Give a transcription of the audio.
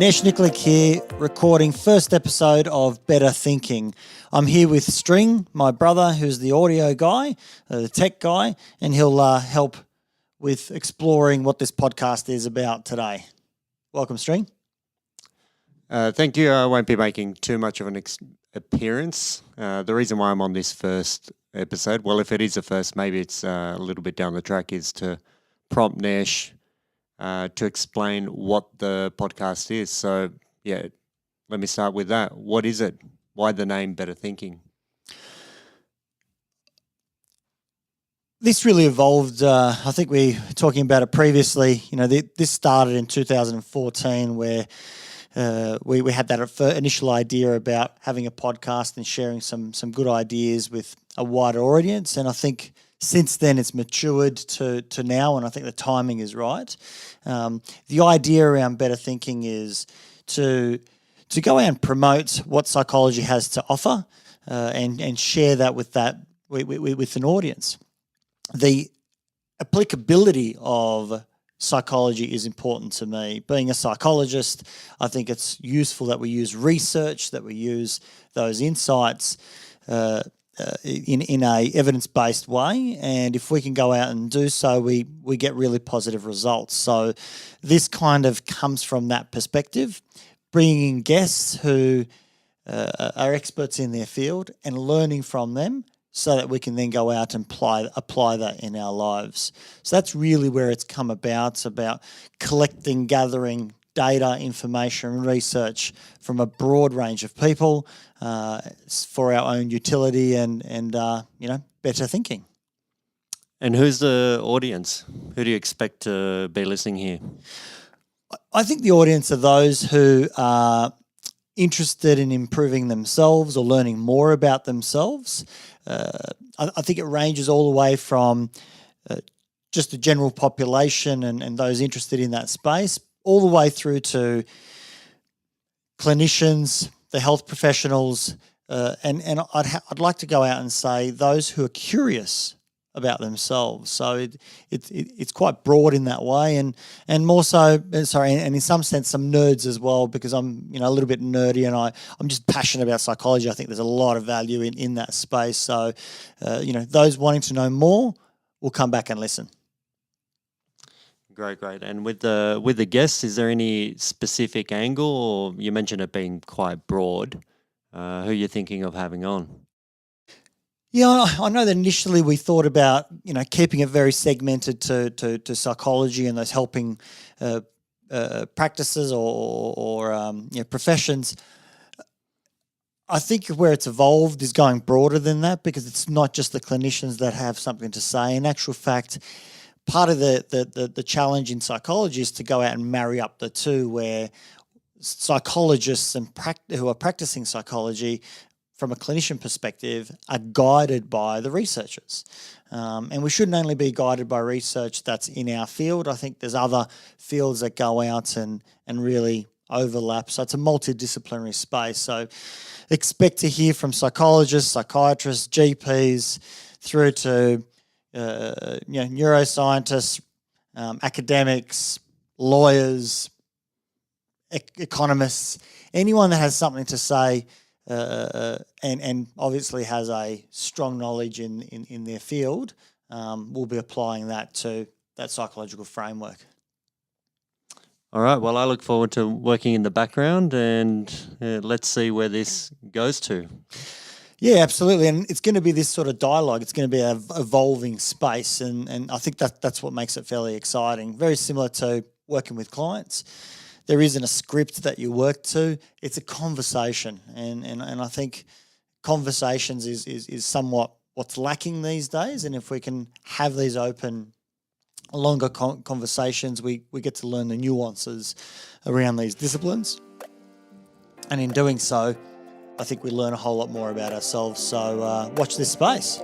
Nesh Nikolic here, recording first episode of Better Thinking. I'm here with String, my brother, who's the audio guy, the tech guy, and he'll help with exploring what this podcast is about today. Welcome, String. Thank you. I won't be making too much of an appearance. The reason why I'm on this first episode, well, if it is the first, maybe it's a little bit down the track, is to prompt Nesh to explain what the podcast is. So, yeah, let me start with that. What is it? Why the name Better Thinking? This really evolved. I think we were talking about it previously. You know, this started in 2014 where we had that initial idea about having a podcast and sharing some good ideas with a wider audience. And I think since then it's matured to now, and I think the timing is right. The idea around Better Thinking is to go out and promote what psychology has to offer and share that with an audience. The applicability of psychology is important to me. Being a psychologist, I think it's useful that we use research, that we use those insights in a evidence-based way, and if we can go out and do so, we get really positive results. So this kind of comes from that perspective, bringing in guests who are experts in their field and learning from them, so that we can then go out and apply that in our lives. So that's really where it's come about. It's about collecting, gathering data, information, and research from a broad range of people for our own utility and better thinking. And who's the audience? Who do you expect to be listening here? I think the audience are those who are interested in improving themselves or learning more about themselves. I think it ranges all the way from just the general population and those interested in that space, all the way through to clinicians, the health professionals, and I'd like to go out and say those who are curious about themselves. So it's quite broad in that way, and more so, and in some sense some nerds as well, because I'm a little bit nerdy and I'm just passionate about psychology. I think there's a lot of value in that space. So those wanting to know more will come back and listen. Great. And with the guests, is there any specific angle, or you mentioned it being quite broad? Who you're thinking of having on? Yeah, I know that initially we thought about keeping it very segmented to psychology and those helping practices or professions. I think where it's evolved is going broader than that, because it's not just the clinicians that have something to say. In actual fact, part of the challenge in psychology is to go out and marry up the two, where psychologists who are practicing psychology from a clinician perspective are guided by the researchers. And we shouldn't only be guided by research that's in our field. I think there's other fields that go out and really overlap. So it's a multidisciplinary space. So expect to hear from psychologists, psychiatrists, GPs, through to neuroscientists, academics, lawyers, economists, anyone that has something to say and obviously has a strong knowledge in their field, will be applying that to that psychological framework. All right. Well, I look forward to working in the background, and let's see where this goes to. Yeah, absolutely. And it's going to be this sort of dialogue. It's going to be an evolving space, and I think that's what makes it fairly exciting. Very similar to working with clients. There isn't a script that you work to. It's a conversation, and I think conversations is somewhat what's lacking these days. And if we can have these open, longer conversations, we get to learn the nuances around these disciplines. And in doing so, I think we learn a whole lot more about ourselves. So watch this space.